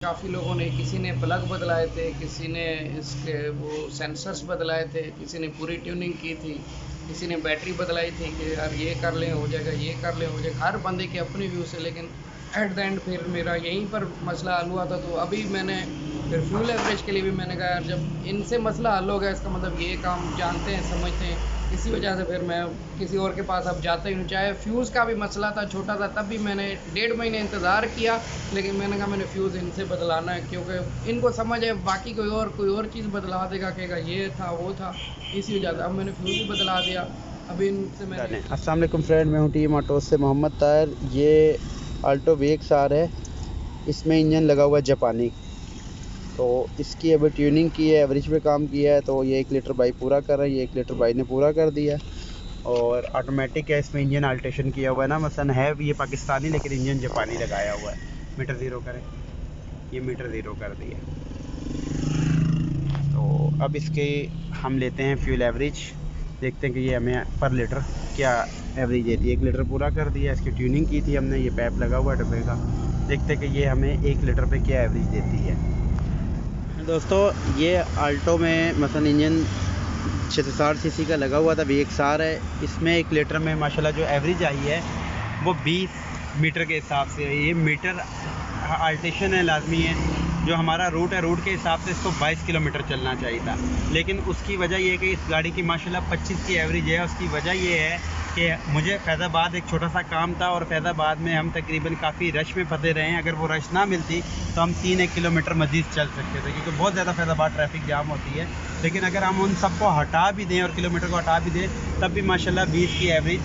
काफ़ी लोगों ने, किसी ने प्लग बदलाए थे, किसी ने इसके वो सेंसर्स बदलाए थे, किसी ने पूरी ट्यूनिंग की थी, किसी ने बैटरी बदलाई थी कि यार ये कर लें हो जाएगा, ये कर लें हो जाएगा, हर बंदे के अपने व्यू से। लेकिन एट द एंड फिर मेरा यहीं पर मसला हल हुआ था। तो अभी मैंने फिर फ्यूल एवरेज के लिए भी मैंने कहा यार जब इनसे मसला हल हो गया, इसका मतलब ये काम जानते हैं, समझते हैं, इसी वजह से फिर मैं किसी और के पास अब जाता ही नहीं। चाहे फ्यूज़ का भी मसला था, छोटा था, तब भी मैंने 1.5 महीने इंतज़ार किया, लेकिन मैंने कहा मैंने फ्यूज़ इनसे बदलाना है, क्योंकि इनको समझ है बाकी कोई और चीज़ बदला देगा, कहेगा ये था वो था, इसी वजह से अब मैंने फ्यूज़ ही बदला दिया। अभी इनसे मैंने अस्सलाम वालेकुम फ्रेंड, मैं हूं टीम ऑटोस से मोहम्मद ताहिर। ये आल्टो VX-R है, इसमें इंजन लगा हुआ है जापानी। तो इसकी अभी ट्यूनिंग की है, एवरेज पे काम किया है। तो ये 1 लीटर बाई पूरा कर रहा है, ये 1 लीटर बाई ने पूरा कर दिया। और ऑटोमेटिक है, इसमें इंजन अल्ट्रेशन किया हुआ है ना, मसलन है ये पाकिस्तानी लेकिन इंजन जापानी लगाया हुआ है। मीटर ज़ीरो करें, ये मीटर ज़ीरो कर दिया। तो अब इसके हम लेते हैं फ्यूल एवरेज, देखते हैं कि ये हमें पर लीटर क्या एवरेज देती है। 1 लीटर पूरा कर दिया, इसकी ट्यूनिंग की थी हमने, ये पैप लगा हुआ है डब्बे का। देखते हैं कि ये हमें 1 लीटर पे क्या एवरेज देती है। दोस्तों, ये आल्टो में मसलन इंजन 660 सीसी का लगा हुआ था, VX-R है। इसमें 1 लीटर में माशाल्लाह जो एवरेज आई है वो 20 मीटर के हिसाब से है। ये मीटर अल्टेशन है, लाजमी है। जो हमारा रूट है, रूट के हिसाब से इसको 22 किलोमीटर चलना चाहिए था, लेकिन उसकी वजह ये है कि इस गाड़ी की माशाल्लाह 25 की एवरेज है। उसकी वजह ये है कि मुझे फैज़ाबाद एक छोटा सा काम था, और फैज़ाबाद में हम तकरीबन काफ़ी रश में फंसे रहे हैं। अगर वो रश ना मिलती तो हम 3-1 किलोमीटर मज़ीद चल सकते थे, क्योंकि बहुत ज़्यादा फैज़ाबाद ट्रैफिक जाम होती है। लेकिन अगर हम उन सबको हटा भी दें और किलोमीटर को हटा भी दें, तब भी माशाल्लाह 20 की एवरेज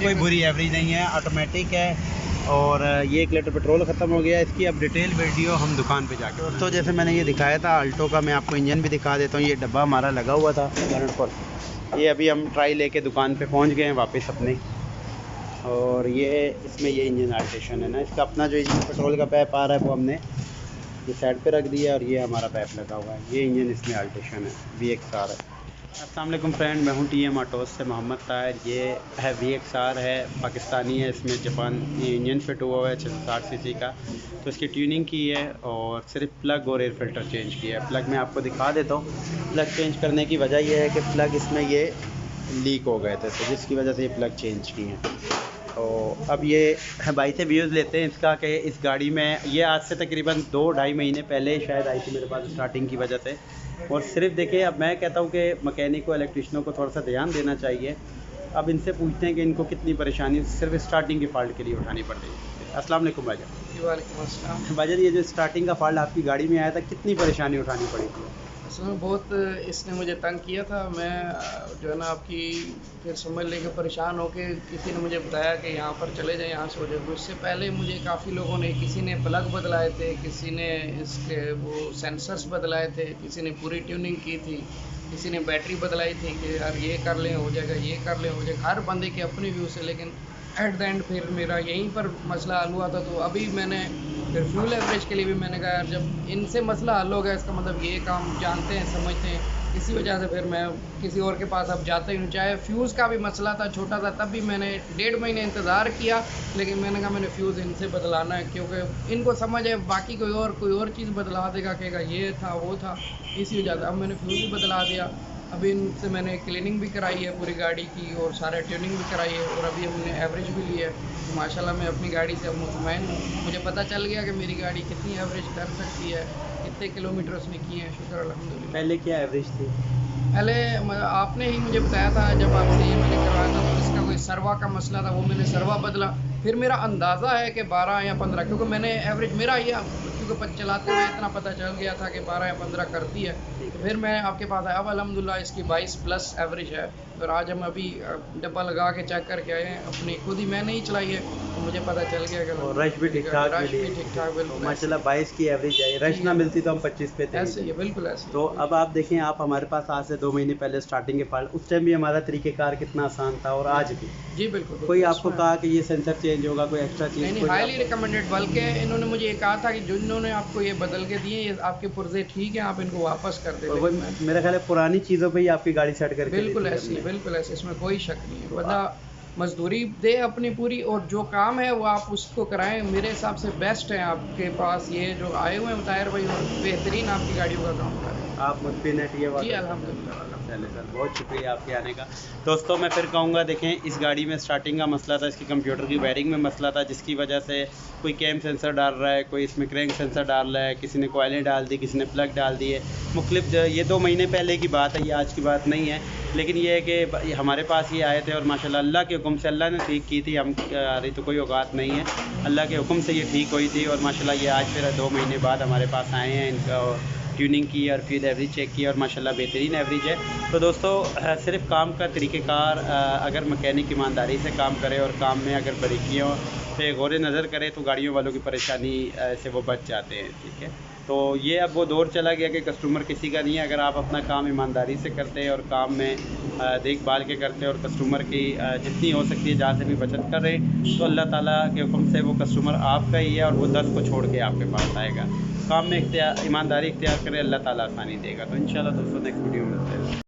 कोई बुरी एवरेज नहीं है, ऑटोमेटिक है। और ये 1 लीटर पेट्रोल ख़त्म हो गया। इसकी अब डिटेल वीडियो हम दुकान पे जाके दोस्तों, जैसे मैंने ये दिखाया था आल्टो का, मैं आपको इंजन भी दिखा देता हूँ। ये डब्बा हमारा लगा हुआ था गरंट पर, ये अभी हम ट्राई लेके दुकान पे पहुँच गए हैं वापस अपने। और ये इसमें ये इंजन अल्ट्रेशन है ना, इसका अपना जो इंजन पेट्रोल का पैप आ रहा है वो हमने ये साइड पे रख दिया, और ये हमारा पैप लगा हुआ है। ये इंजन इसमें अल्ट्रेशन है, VX-R है। अस्सलाम वालेकुम फ्रेंड, मैं हूं TM ऑटोस से मोहम्मद ताहिर। ये है VX-R है, पाकिस्तानी है। इसमें जापान इंजन फिट हुआ हुआ है 660 सीसी का। तो इसकी ट्यूनिंग की है और सिर्फ प्लग और एयर फिल्टर चेंज किया है। प्लग मैं आपको दिखा देता हूँ। प्लग चेंज करने की वजह यह है कि प्लग इसमें ये लीक हो गए थे, तो जिसकी वजह से ये प्लग चेंज किए हैं। तो अब ये भाई से व्यूज़ लेते हैं इसका, कि इस गाड़ी में ये आज से तकरीबन 2-2.5 महीने पहले शायद आई थी मेरे पास स्टार्टिंग की वजह से। और सिर्फ देखिए, अब मैं कहता हूँ कि मैकेनिक को, इलेक्ट्रिशियनों को थोड़ा सा ध्यान देना चाहिए। अब इनसे पूछते हैं कि इनको कितनी परेशानी सिर्फ स्टार्टिंग के फॉल्ट के लिए उठानी पड़ रही है। अस्सलाम वालेकुम भाईजान। वालेकुम अस्सलाम। भाईजान, ये जो स्टार्टिंग का फॉल्ट आपकी गाड़ी में आया था, कितनी परेशानी उठानी पड़ी थी? असल में बहुत इसने मुझे तंग किया था। मैं जो है ना आपकी फिर समझ लेके परेशान होके किसी ने मुझे बताया कि यहाँ पर चले जाएं, यहाँ से हो जाए। उससे पहले मुझे काफ़ी लोगों ने, किसी ने प्लग बदलाए थे, किसी ने इसके वो सेंसर्स बदलाए थे, किसी ने पूरी ट्यूनिंग की थी, किसी ने बैटरी बदलाई थी कि यार ये कर लें हो जाएगा, ये कर लें हो जाएगा, हर बंदे के अपने व्यू से। लेकिन एट द एंड फिर मेरा यहीं पर मसला हल हुआ था। तो अभी मैंने फिर फ्यूल एवरेज के लिए भी मैंने कहा यार जब इनसे मसला हल हो गया, इसका मतलब ये काम जानते हैं, समझते हैं, इसी वजह से फिर मैं किसी और के पास अब जाता ही नहीं। चाहे फ्यूज़ का भी मसला था, छोटा था, तब भी मैंने 1.5 महीने इंतज़ार किया, लेकिन मैंने कहा मैंने फ्यूज़ इनसे बदलाना है, क्योंकि इनको समझ है बाकी कोई और चीज़ बदला देगा, कहेगा ये था वो था, इसी वजह से अब मैंने फ्यूज़ भी बदला दिया। अभी इनसे मैंने क्लीनिंग भी कराई है पूरी गाड़ी की, और सारा ट्यूनिंग भी कराई है, और अभी हमने एवरेज भी ली है। तो माशाल्लाह मैं अपनी गाड़ी से अब मुतमईन हूँ। मुझे पता चल गया कि मेरी गाड़ी कितनी एवरेज कर सकती है, कितने किलोमीटर उसने किए हैं, शुक्र अल्हम्दुलिल्लाह। पहले क्या एवरेज थी? पहले आपने ही मुझे बताया था जब आपसे ये मैंने करवाया था, तो इसका कोई सर्वा का मसला था, वो मैंने सर्वा बदला। फिर मेरा अंदाज़ा है कि 12 या 15, क्योंकि मैंने एवरेज मेरा ये क्योंकि चलाते हुए इतना पता चल गया था कि 12 या 15 करती है। तो फिर मैं आपके पास आया। अब अल्हम्दुलिल्लाह इसकी 22 प्लस एवरेज है। और आज हम अभी डब्बा लगा के चेक करके आए हैं, अपनी खुद ही मैंने ही चलाई है, तो मुझे पता चल गया कि और रश भी ठीक ठाक मिली, बिल्कुल माशाल्लाह 22 की एवरेज आई। रश ना मिलती तो हम 25 पे थे। ऐसे ही है, बिल्कुल ऐसे। तो अब आप देखें, आप हमारे पास आज से 2 महीने पहले स्टार्टिंग के फॉल्ट, उस टाइम भी हमारा तरीक़ेकार कितना आसान था, और आज भी जी बिल्कुल। कोई आपको कहा कि ये सेंसर चेंज होगा, कोई एक्स्ट्रा चीज़? नहीं, हाईली रिकमेंडेड। बल्कि इन्होंने मुझे ये कहा था कि जो इन्होंने आपको ये बदल के दिए, ये आपके पुर्जे ठीक हैं, आप इनको वापस कर दें। मेरा ख्याल है पुरानी चीज़ों पे ही आपकी गाड़ी सेट करके बिल्कुल ऐसी, बिल्कुल ऐसे, इसमें कोई शक नहीं है। बंदा मजदूरी दे अपनी पूरी, और जो काम है वो आप उसको कराएं। मेरे हिसाब से बेस्ट है आपके पास ये जो आए हुए हैं ताहिर भाई, और बेहतरीन आपकी गाड़ियों का काम कर रहे हैं। आप मुतमिन हैं? ये बात जी है। अल्हम्दुलिल्लाह। चले सर, बहुत शुक्रिया आपके आने का। दोस्तों मैं फिर कहूँगा, देखें इस गाड़ी में स्टार्टिंग का मसला था, इसकी कंप्यूटर की वायरिंग में मसला था, जिसकी वजह से कोई कैम सेंसर डाल रहा है, कोई इसमें क्रैंक सेंसर डाल रहा है, किसी ने कॉइलें डाल दी, किसी ने प्लग डाल दिए मुख्तलिफ। ये 2 महीने पहले की बात है, ये आज की बात नहीं है। लेकिन ये है कि हमारे पास ये आए थे और माशाल्लाह अल्लाह के हुक्म से अल्लाह ने ठीक की थी। हमारी तो कोई औकात नहीं है, अल्लाह के हुक्म से ये ठीक हुई थी। और माशाल्लाह ये आज फिर 2 महीने बाद हमारे पास आए हैं, इनका ट्यूनिंग की और फ्यूल एवरेज चेक की और माशाल्लाह बेहतरीन एवरेज है। तो दोस्तों सिर्फ काम का तरीक़ेकार, अगर मैकेनिक ईमानदारी से काम करे और काम में अगर बारीकियों पे गौर नज़र करे तो गाड़ियों वालों की परेशानी से वो बच जाते हैं। ठीक है, तो ये अब वो दौर चला गया कि कस्टमर किसी का नहीं है। अगर आप अपना काम ईमानदारी से करते हैं और काम में देखभाल के करते हैं और कस्टमर की जितनी हो सकती है जहाँ से भी बचत कर रहे हैं, तो अल्लाह ताला के हुक्म से वो कस्टमर आपका ही है और वो 10 को छोड़ के आपके पास आएगा। काम में ईमानदारी इख्तियार करें, अल्लाह ताला आसानी देगा। तो इंशाल्लाह दोस्तों नेक्स्ट वीडियो में मिलते हैं।